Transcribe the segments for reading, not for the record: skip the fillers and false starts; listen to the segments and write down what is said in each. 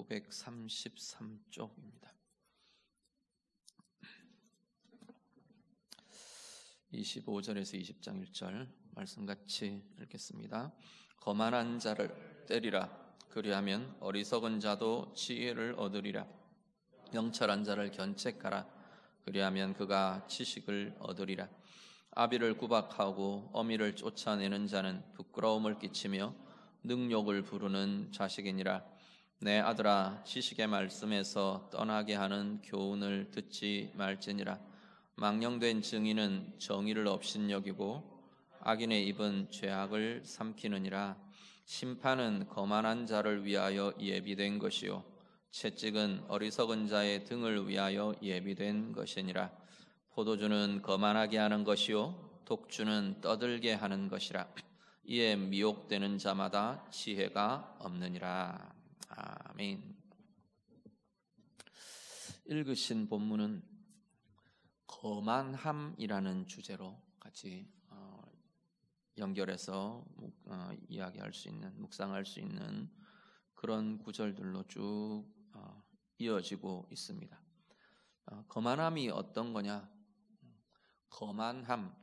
533쪽입니다. 25절에서 20장 1절 말씀 같이 읽겠습니다. 거만한 자를 때리라. 그리하면 어리석은 자도 지혜를 얻으리라. 명철한 자를 견책하라. 그리하면 그가 지식을 얻으리라. 아비를 구박하고 어미를 쫓아내는 자는 부끄러움을 끼치며 능욕을 부르는 자식이니라. 내 아들아, 지식의 말씀에서 떠나게 하는 교훈을 듣지 말지니라. 망령된 증인은 정의를 업신여기고 악인의 입은 죄악을 삼키느니라. 심판은 거만한 자를 위하여 예비된 것이요 채찍은 어리석은 자의 등을 위하여 예비된 것이니라. 포도주는 거만하게 하는 것이요 독주는 떠들게 하는 것이라. 이에 미혹되는 자마다 지혜가 없느니라. 아멘. 읽으신 본문은 거만함이라는 주제로 같이 연결해서 이야기할 수 있는, 묵상할 수 있는 그런 구절들로 쭉 이어지고 있습니다. 거만함이 어떤 거냐? 거만함,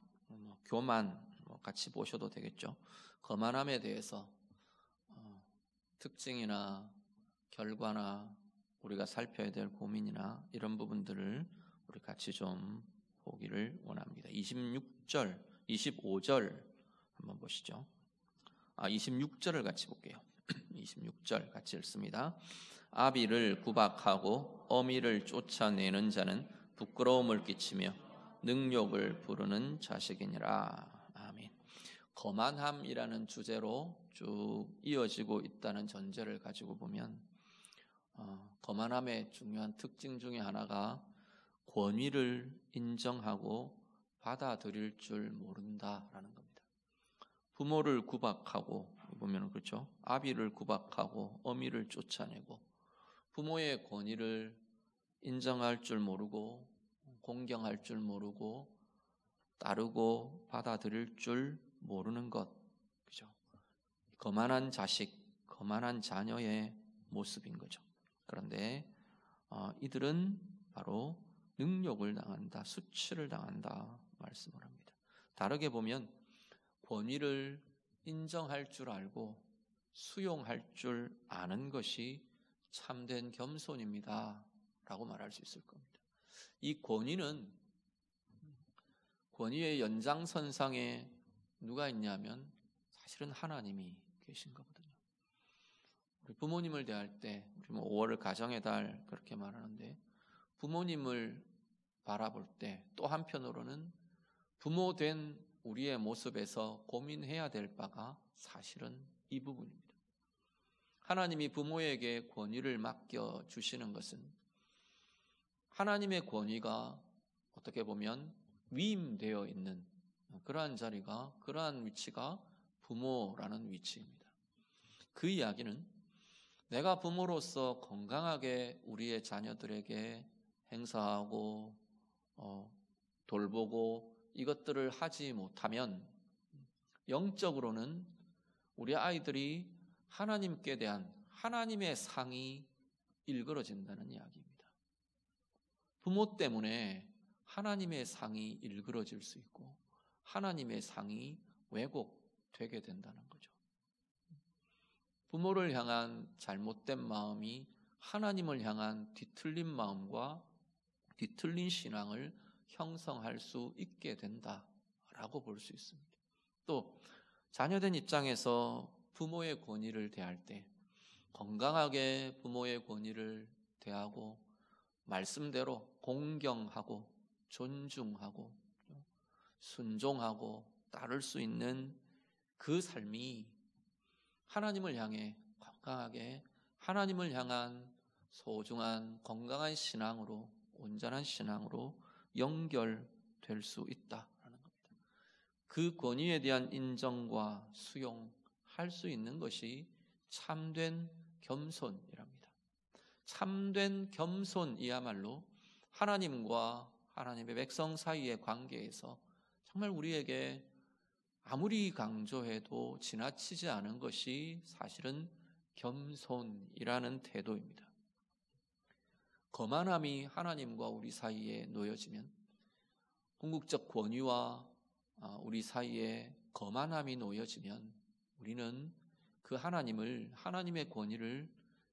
교만 같이 보셔도 되겠죠. 거만함에 대해서 특징이나 결과나 우리가 살펴야 될 고민이나 이런 부분들을 우리 같이 좀 보기를 원합니다. 26절, 25절 한번 보시죠. 26절을 같이 볼게요. 26절 같이 읽습니다. 아비를 구박하고 어미를 쫓아내는 자는 부끄러움을 끼치며 능욕을 부르는 자식이니라. 아멘. 거만함이라는 주제로 쭉 이어지고 있다는 전제를 가지고 보면 거만함의 중요한 특징 중에 하나가 권위를 인정하고 받아들일 줄 모른다라는 겁니다. 부모를 구박하고 보면 그렇죠. 아비를 구박하고 어미를 쫓아내고 부모의 권위를 인정할 줄 모르고 공경할 줄 모르고 따르고 받아들일 줄 모르는 것, 그죠? 거만한 자식, 거만한 자녀의 모습인 거죠. 그런데 이들은 바로 능욕을 당한다, 수치를 당한다 말씀을 합니다. 다르게 보면 권위를 인정할 줄 알고 수용할 줄 아는 것이 참된 겸손입니다 라고 말할 수 있을 겁니다. 이 권위의 연장선상에 누가 있냐면 사실은 하나님이 계신 거거든요. 우리 부모님을 대할 때 우리 5월 가정의 달 그렇게 말하는데 부모님을 바라볼 때 또 한편으로는 부모 된 우리의 모습에서 고민해야 될 바가 사실은 이 부분입니다. 하나님이 부모에게 권위를 맡겨주시는 것은 하나님의 권위가 어떻게 보면 위임되어 있는 그러한 자리가, 그러한 위치가 부모라는 위치입니다. 그 이야기는 내가 부모로서 건강하게 우리의 자녀들에게 행사하고 돌보고 이것들을 하지 못하면 영적으로는 우리 아이들이 하나님께 대한 하나님의 상이 일그러진다는 이야기입니다. 부모 때문에 하나님의 상이 일그러질 수 있고 하나님의 상이 왜곡되게 된다는 거죠. 부모를 향한 잘못된 마음이 하나님을 향한 뒤틀린 마음과 뒤틀린 신앙을 형성할 수 있게 된다라고 볼 수 있습니다. 또 자녀된 입장에서 부모의 권위를 대할 때 건강하게 부모의 권위를 대하고 말씀대로 공경하고 존중하고 순종하고 따를 수 있는 그 삶이 하나님을 향해 건강하게 하나님을 향한 소중한 건강한 신앙으로 온전한 신앙으로 연결될 수 있다라는 겁니다. 그 권위에 대한 인정과 수용할 수 있는 것이 참된 겸손이랍니다. 참된 겸손이야말로 하나님과 하나님의 백성 사이의 관계에서 정말 우리에게 아무리 강조해도 지나치지 않은 것이 사실은 겸손이라는 태도입니다. 거만함이 하나님과 우리 사이에 놓여지면, 궁극적 권위와 우리 사이에 거만함이 놓여지면 우리는 그 하나님의 권위를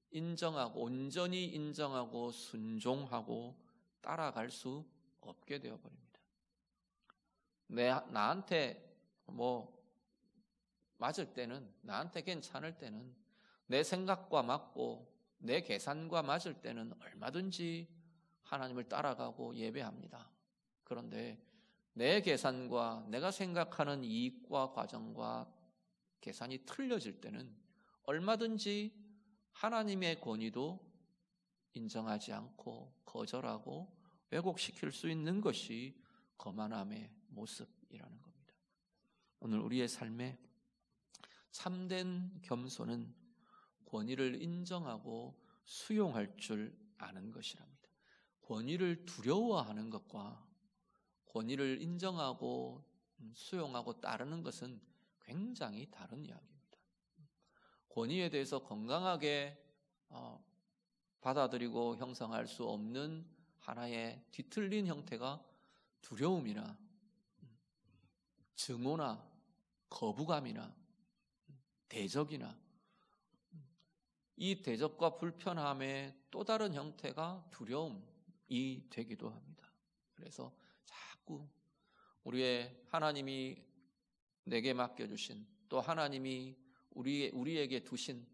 인정하고 온전히 인정하고 순종하고 따라갈 수 없게 되어버립니다. 나한테 맞을 때는, 나한테 괜찮을 때는, 내 생각과 맞고 내 계산과 맞을 때는 얼마든지 하나님을 따라가고 예배합니다. 그런데 내 계산과 내가 생각하는 이익과 과정과 계산이 틀려질 때는 얼마든지 하나님의 권위도 인정하지 않고 거절하고 왜곡시킬 수 있는 것이 거만함의 모습이라는 겁니다. 오늘 우리의 삶에 참된 겸손은 권위를 인정하고 수용할 줄 아는 것이랍니다. 권위를 두려워하는 것과 권위를 인정하고 수용하고 따르는 것은 굉장히 다른 이야기입니다. 권위에 대해서 건강하게 받아들이고 형성할 수 없는 하나의 뒤틀린 형태가 두려움이나 증오나 거부감이나 대적이나, 이 대적과 불편함의 또 다른 형태가 두려움이 되기도 합니다. 그래서 자꾸 하나님이 내게 맡겨주신, 또 하나님이 우리에게 두신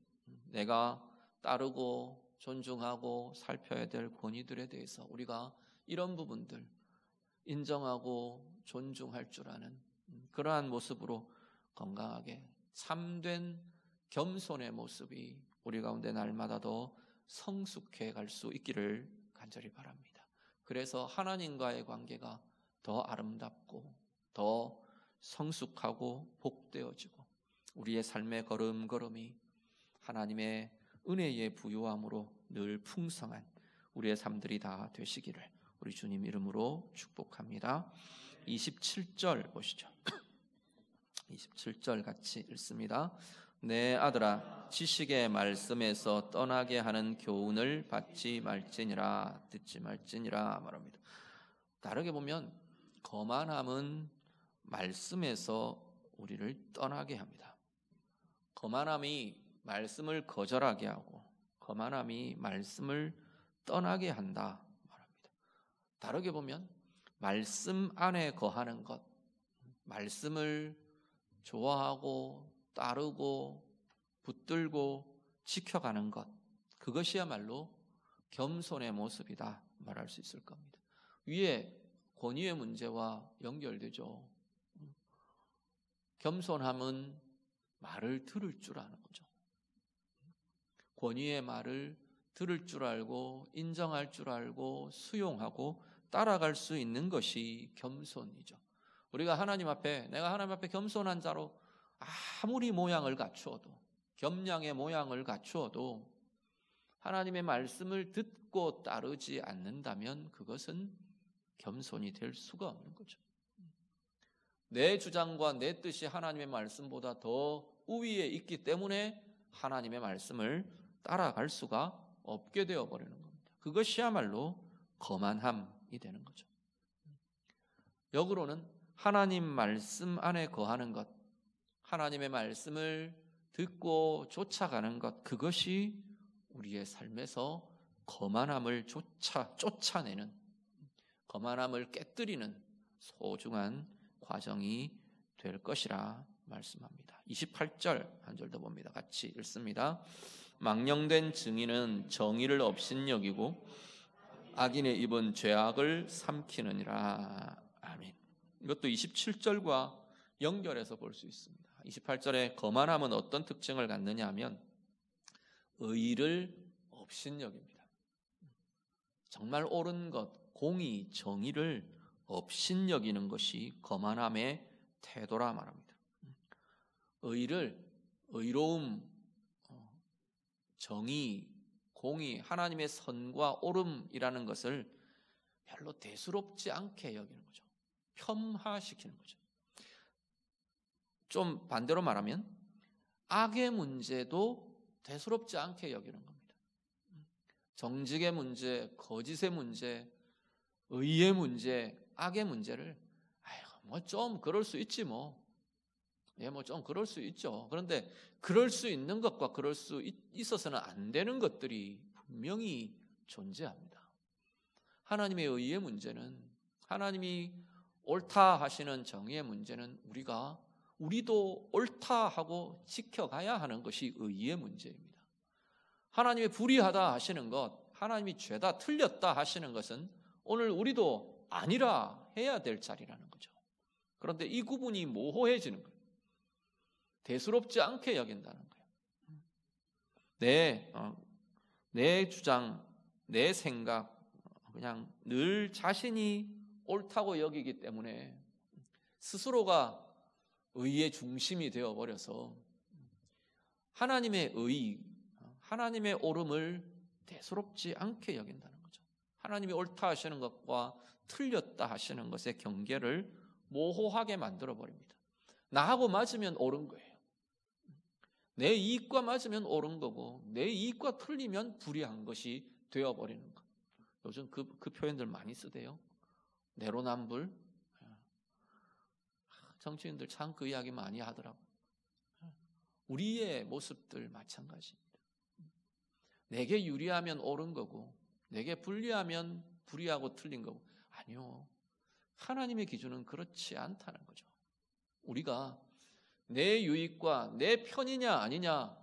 내가 따르고 존중하고 살펴야 될 권위들에 대해서 우리가 이런 부분들 인정하고 존중할 줄 아는 그러한 모습으로 건강하게 참된 겸손의 모습이 우리 가운데 날마다 더 성숙해 갈 수 있기를 간절히 바랍니다. 그래서 하나님과의 관계가 더 아름답고 더 성숙하고 복되어지고 우리의 삶의 걸음걸음이 하나님의 은혜의 부유함으로 늘 풍성한 우리의 삶들이 다 되시기를 우리 주님 이름으로 축복합니다. 27절 보시죠. 27절 같이 읽습니다. 내 아들아, 지식의 말씀에서 떠나게 하는 교훈을 듣지 말지니라 말합니다. 다르게 보면 거만함은 말씀에서 우리를 떠나게 합니다. 거만함이 말씀을 거절하게 하고 거만함이 말씀을 떠나게 한다 말합니다. 다르게 보면 말씀 안에 거하는 것, 말씀을 좋아하고 따르고 붙들고 지켜가는 것, 그것이야말로 겸손의 모습이다 말할 수 있을 겁니다. 위에 권위의 문제와 연결되죠. 겸손함은 말을 들을 줄 아는 거죠. 권위의 말을 들을 줄 알고 인정할 줄 알고 수용하고 따라갈 수 있는 것이 겸손이죠. 우리가 내가 하나님 앞에 겸손한 자로 아무리 모양을 갖추어도, 겸양의 모양을 갖추어도 하나님의 말씀을 듣고 따르지 않는다면 그것은 겸손이 될 수가 없는 거죠. 내 주장과 내 뜻이 하나님의 말씀보다 더 우위에 있기 때문에 하나님의 말씀을 따라갈 수가 없게 되어버리는 겁니다. 그것이야말로 거만함이 되는 거죠. 역으로는 하나님 말씀 안에 거하는 것, 하나님의 말씀을 듣고 쫓아가는 것, 그것이 우리의 삶에서 거만함을 쫓아내는, 거만함을 깨뜨리는 소중한 과정이 될 것이라 말씀합니다. 28절 한 절 더 봅니다. 같이 읽습니다. 망령된 증인은 정의를 업신여기고 악인의 입은 죄악을 삼키느니라. 아멘. 이것도 27절과 연결해서 볼 수 있습니다. 28절에 거만함은 어떤 특징을 갖느냐 하면 의를 업신여깁니다. 정말 옳은 것, 공의, 정의를 업신여기는 것이 거만함의 태도라 말합니다. 의로움, 정의, 공의, 하나님의 선과 옳음이라는 것을 별로 대수롭지 않게 여기는 거죠. 폄하시키는 거죠. 좀 반대로 말하면 악의 문제도 대수롭지 않게 여기는 겁니다. 정직의 문제, 거짓의 문제, 의의 문제, 악의 문제를 뭐 좀 그럴 수 있지 뭐. 예, 뭐 좀 그럴 수 있죠. 그런데 그럴 수 있는 것과 그럴 수 있어서는 안 되는 것들이 분명히 존재합니다. 하나님의 의의 문제는, 하나님이 옳다 하시는 정의의 문제는 우리도 옳다 하고 지켜가야 하는 것이 의의 문제입니다. 하나님이 불의하다 하시는 것, 하나님이 죄다 틀렸다 하시는 것은 오늘 우리도 아니라 해야 될 자리라는 거죠. 그런데 이 구분이 모호해지는 거예요. 대수롭지 않게 여긴다는 거예요. 내 주장, 내 생각, 그냥 늘 자신이 옳다고 여기기 때문에 스스로가 의의 중심이 되어버려서 하나님의 의, 하나님의 옳음을 대수롭지 않게 여긴다는 거죠. 하나님이 옳다 하시는 것과 틀렸다 하시는 것의 경계를 모호하게 만들어버립니다. 나하고 맞으면 옳은 거예요. 내 이익과 맞으면 옳은 거고 내 이익과 틀리면 불의한 것이 되어버리는 것. 요즘 그 표현들 많이 쓰대요. 내로남불. 정치인들 참 그 이야기 많이 하더라고요. 우리의 모습들 마찬가지입니다. 내게 유리하면 옳은 거고 내게 불리하면 불의하고 틀린 거고, 아니요. 하나님의 기준은 그렇지 않다는 거죠. 우리가 내 유익과 내 편이냐 아니냐,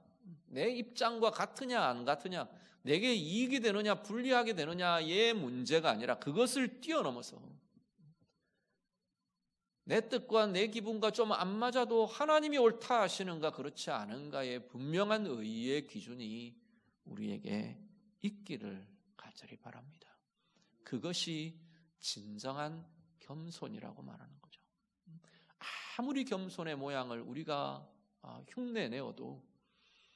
내 입장과 같으냐 안 같으냐, 내게 이익이 되느냐 불리하게 되느냐의 문제가 아니라 그것을 뛰어넘어서 내 뜻과 내 기분과 좀 안 맞아도 하나님이 옳다 하시는가 그렇지 않은가의 분명한 의의 기준이 우리에게 있기를 간절히 바랍니다. 그것이 진정한 겸손이라고 말하는 거죠. 아무리 겸손의 모양을 우리가 흉내내어도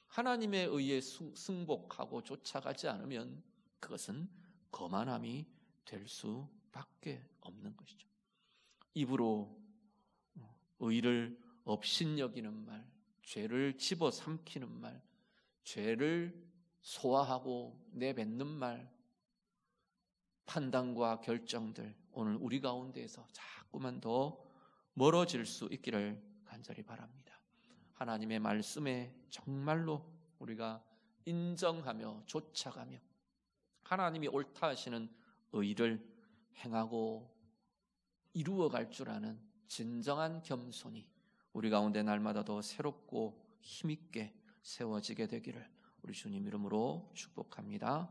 하나님의 의에 승복하고 쫓아가지 않으면 그것은 거만함이 될 수밖에 없는 것이죠. 입으로 의를 업신여기는 말, 죄를 집어삼키는 말, 죄를 소화하고 내뱉는 말, 판단과 결정들, 오늘 우리 가운데에서 자꾸만 더 멀어질 수 있기를 간절히 바랍니다. 하나님의 말씀에 정말로 우리가 인정하며 쫓아가며 하나님이 옳다 하시는 의를 행하고 이루어갈 줄 아는 진정한 겸손이 우리 가운데 날마다 더 새롭고 힘있게 세워지게 되기를 우리 주님 이름으로 축복합니다.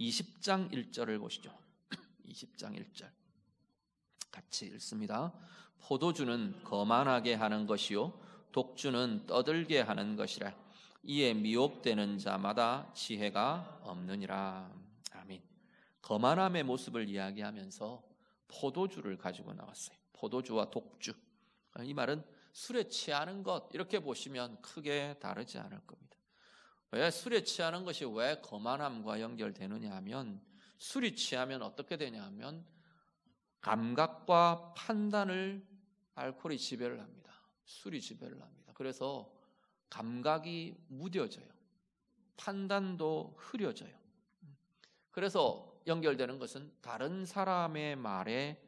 20장 1절을 보시죠. 20장 1절 같이 읽습니다. 포도주는 거만하게 하는 것이요 독주는 떠들게 하는 것이라. 이에 미혹되는 자마다 지혜가 없느니라. 아멘. 거만함의 모습을 이야기하면서 포도주를 가지고 나왔어요. 포도주와 독주. 이 말은 술에 취하는 것, 이렇게 보시면 크게 다르지 않을 겁니다. 왜 술에 취하는 것이 왜 거만함과 연결되느냐 하면, 술이 취하면 어떻게 되냐 하면 감각과 판단을 알코올이 지배를 합니다. 술이 지배를 합니다. 그래서 감각이 무뎌져요. 판단도 흐려져요. 그래서 연결되는 것은 다른 사람의 말에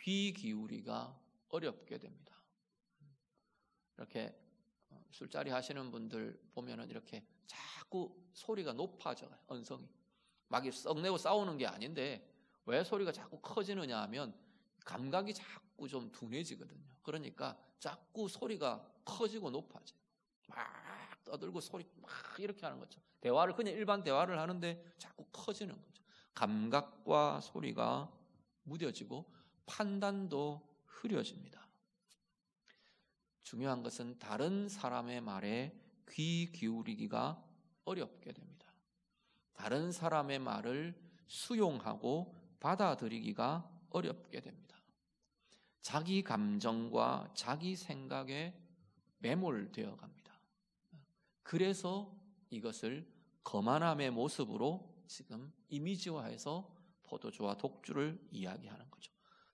귀 기울이가 어렵게 됩니다. 이렇게 술자리 하시는 분들 보면은 이렇게 자꾸 소리가 높아져요. 언성이 막 썩내고 싸우는 게 아닌데 왜 소리가 자꾸 커지느냐 하면 감각이 자꾸 좀 둔해지거든요. 그러니까 자꾸 소리가 커지고 높아져요. 막 떠들고 소리 막 이렇게 하는 거죠. 대화를 그냥 일반 대화를 하는데 자꾸 커지는 거죠. 감각과 소리가 무뎌지고 판단도 흐려집니다. 중요한 것은 다른 사람의 말에 귀 기울이기가 어렵게 됩니다. 다른 사람의 말을 수용하고 받아들이기가 어렵게 됩니다. 자기 감정과 자기 생각에 매몰되어 갑니다. 그래서 이것을 거만함의 모습으로 지금 이미지화해서 포도주와 독주를 이야기하는 거죠.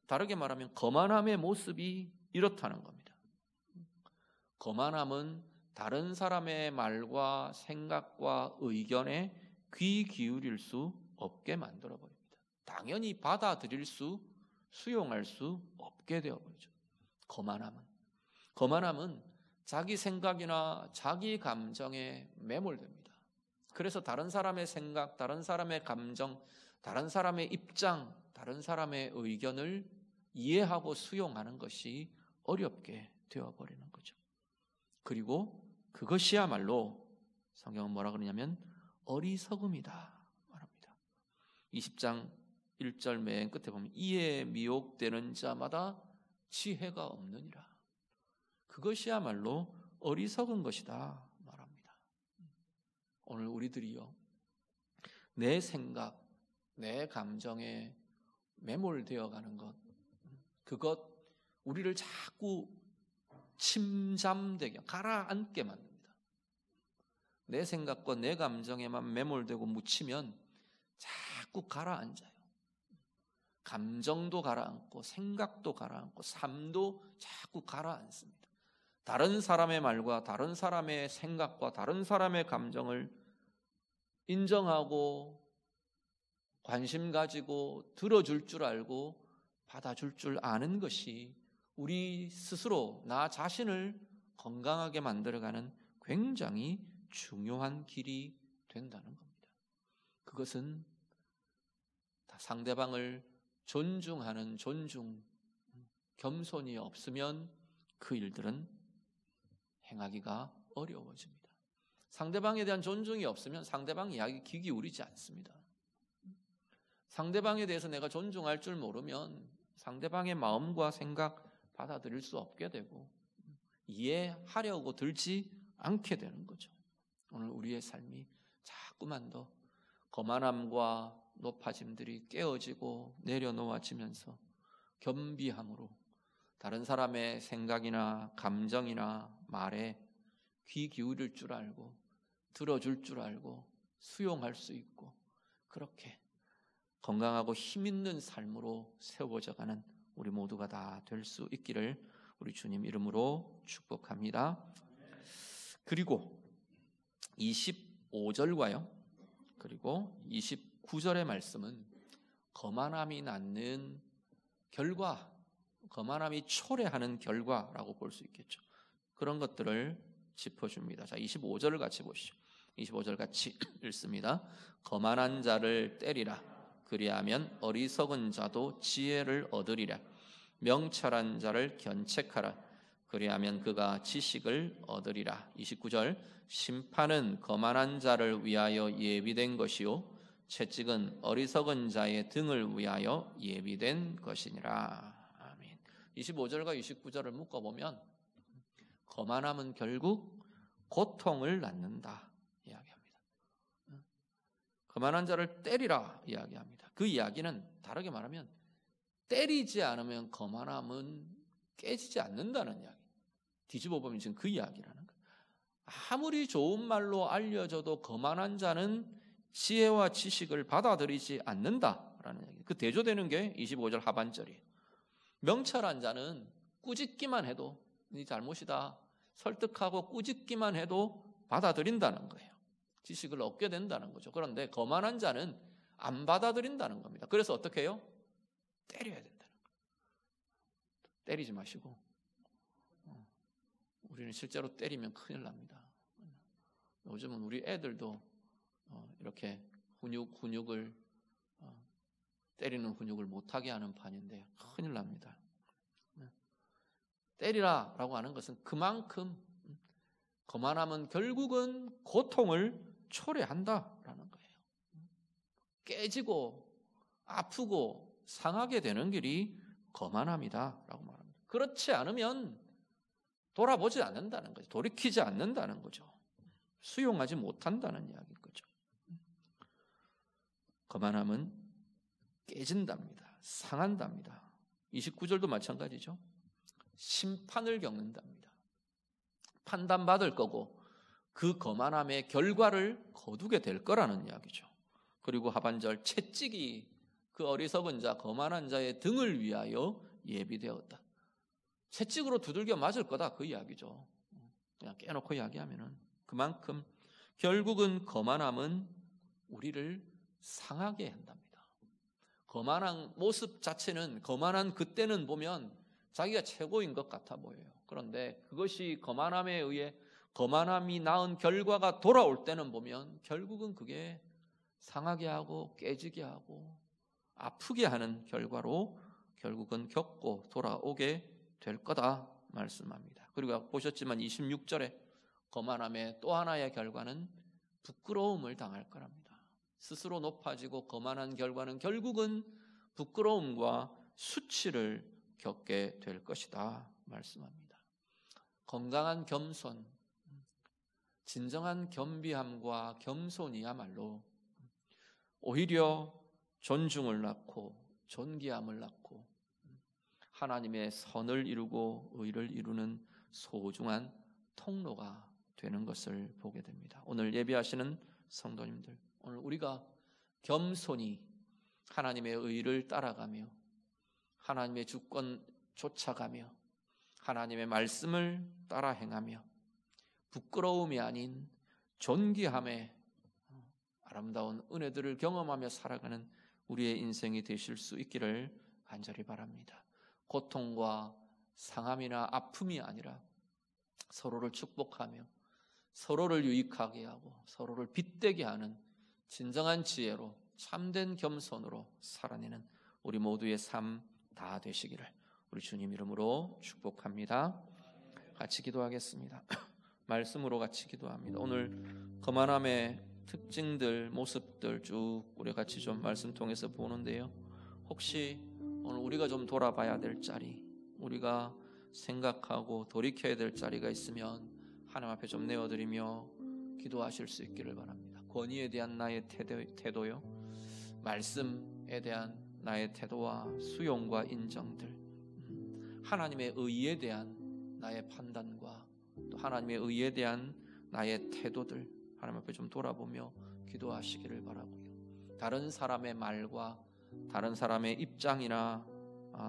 다르게 말하면 거만함의 모습이 이렇다는 겁니다. 거만함은 다른 사람의 말과 생각과 의견에 귀 기울일 수 없게 만들어버립니다. 당연히 받아들일 수용할 수 없게 되어버리죠. 거만함은 자기 생각이나 자기 감정에 매몰됩니다. 그래서 다른 사람의 생각, 다른 사람의 감정, 다른 사람의 입장, 다른 사람의 의견을 이해하고 수용하는 것이 어렵게 되어버리는 거죠. 그리고 그것이야말로 성경은 뭐라 그러냐면 어리석음이다 말합니다. 20장 1절 맨 끝에 보면 이에 미혹되는 자마다 지혜가 없느니라. 그것이야말로 어리석은 것이다 말합니다. 오늘 우리들이요, 내 생각, 내 감정에 매몰되어 가는 것, 그것 우리를 자꾸 침잠되게 가라앉게 만듭니다. 내 생각과 내 감정에만 매몰되고 묻히면 자꾸 가라앉아요. 감정도 가라앉고 생각도 가라앉고 삶도 자꾸 가라앉습니다. 다른 사람의 말과 다른 사람의 생각과 다른 사람의 감정을 인정하고 관심 가지고 들어줄 줄 알고 받아줄 줄 아는 것이 우리 스스로 나 자신을 건강하게 만들어가는 굉장히 중요한 길이 된다는 겁니다. 그것은 상대방을 존중하는 존중, 겸손이 없으면 그 일들은 행하기가 어려워집니다. 상대방에 대한 존중이 없으면 상대방 이야기 귀 기울이지 않습니다. 상대방에 대해서 내가 존중할 줄 모르면 상대방의 마음과 생각 받아들일 수 없게 되고 이해하려고 들지 않게 되는 거죠. 오늘 우리의 삶이 자꾸만 더 거만함과 높아짐들이 깨어지고 내려놓아지면서 겸비함으로 다른 사람의 생각이나 감정이나 말에 귀 기울일 줄 알고 들어줄 줄 알고 수용할 수 있고 그렇게 건강하고 힘있는 삶으로 세워져가는 우리 모두가 다 될 수 있기를 우리 주님 이름으로 축복합니다. 그리고 25절과요 그리고 29절의 말씀은 거만함이 낳는 결과, 거만함이 초래하는 결과라고 볼 수 있겠죠. 그런 것들을 짚어줍니다. 자, 25절을 같이 보시죠. 25절 같이 읽습니다. 거만한 자를 때리라. 그리하면 어리석은 자도 지혜를 얻으리라. 명철한 자를 견책하라. 그리하면 그가 지식을 얻으리라. 29절 심판은 거만한 자를 위하여 예비된 것이요 채찍은 어리석은 자의 등을 위하여 예비된 것이니라. 아멘. 25절과 29절을 묶어보면 거만함은 결국 고통을 낳는다 이야기합니다. 거만한 자를 때리라 이야기합니다. 그 이야기는 다르게 말하면 때리지 않으면 거만함은 깨지지 않는다는 이야기. 뒤집어 보면 지금 그 이야기라는 거예요. 아무리 좋은 말로 알려져도 거만한 자는 지혜와 지식을 받아들이지 않는다라는 이야기. 그 대조되는 게 25절 하반절이에요. 명철한 자는 꾸짖기만 해도 네 잘못이다 설득하고 꾸짖기만 해도 받아들인다는 거예요. 지식을 얻게 된다는 거죠. 그런데 거만한 자는 안 받아들인다는 겁니다. 그래서 어떻게 해요? 때려야 된다는 거예요. 때리지 마시고 우리는 실제로 때리면 큰일 납니다. 요즘은 우리 애들도 이렇게 훈육을 때리는 훈육을 못하게 하는 판인데 큰일 납니다. 때리라라고 하는 것은 그만큼 거만함은 결국은 고통을 초래한다라는 거예요. 깨지고 아프고 상하게 되는 길이 거만함이다라고 말합니다. 그렇지 않으면 돌아보지 않는다는 거죠. 돌이키지 않는다는 거죠. 수용하지 못한다는 이야기인 거죠. 거만함은 깨진답니다. 상한답니다. 29절도 마찬가지죠. 심판을 겪는답니다. 판단받을 거고 그 거만함의 결과를 거두게 될 거라는 이야기죠. 그리고 하반절 채찍이 그 어리석은 자 거만한 자의 등을 위하여 예비되었다. 채찍으로 두들겨 맞을 거다 그 이야기죠. 그냥 깨놓고 이야기하면은 그만큼 결국은 거만함은 우리를 상하게 한답니다. 거만한 모습 자체는 거만한 그때는 보면 자기가 최고인 것 같아 보여요. 그런데 그것이 거만함에 의해 거만함이 낳은 결과가 돌아올 때는 보면 결국은 그게 상하게 하고 깨지게 하고 아프게 하는 결과로 결국은 겪고 돌아오게 될 거다 말씀합니다. 그리고 보셨지만 26절에 거만함의 또 하나의 결과는 부끄러움을 당할 거랍니다. 스스로 높아지고 거만한 결과는 결국은 부끄러움과 수치를 겪게 될 것이다 말씀합니다. 건강한 겸손, 진정한 겸비함과 겸손이야말로 오히려 존중을 낳고 존귀함을 낳고 하나님의 선을 이루고 의를 이루는 소중한 통로가 되는 것을 보게 됩니다. 오늘 예배하시는 성도님들, 오늘 우리가 겸손히 하나님의 의를 따라가며 하나님의 주권 쫓아가며 하나님의 말씀을 따라 행하며 부끄러움이 아닌 존귀함의 아름다운 은혜들을 경험하며 살아가는 우리의 인생이 되실 수 있기를 간절히 바랍니다. 고통과 상함이나 아픔이 아니라 서로를 축복하며 서로를 유익하게 하고 서로를 빛되게 하는 진정한 지혜로 참된 겸손으로 살아내는 우리 모두의 삶 다 되시기를 우리 주님 이름으로 축복합니다. 같이 기도하겠습니다. 말씀으로 같이 기도합니다. 오늘 거만함의 특징들, 모습들 쭉 우리 같이 좀 말씀 통해서 보는데요. 혹시 오늘 우리가 좀 돌아봐야 될 자리, 우리가 생각하고 돌이켜야 될 자리가 있으면 하나님 앞에 좀 내어드리며 기도하실 수 있기를 바랍니다. 권위에 대한 나의 태도요, 말씀에 대한 나의 태도와 수용과 인정들, 하나님의 의에 대한 나의 판단과 또 하나님의 의에 대한 나의 태도들 하나님 앞에 좀 돌아보며 기도하시기를 바라고요. 다른 사람의 말과 다른 사람의 입장이나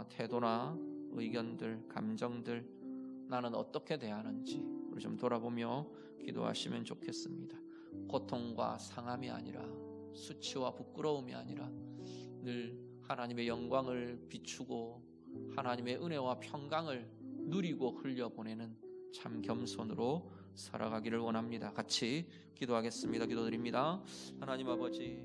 태도나 의견들, 감정들 나는 어떻게 대하는지 우리 좀 돌아보며 기도하시면 좋겠습니다. 고통과 상함이 아니라 수치와 부끄러움이 아니라 늘 하나님의 영광을 비추고 하나님의 은혜와 평강을 누리고 흘려보내는 참 겸손으로 살아가기를 원합니다. 같이 기도하겠습니다. 기도드립니다. 하나님 아버지,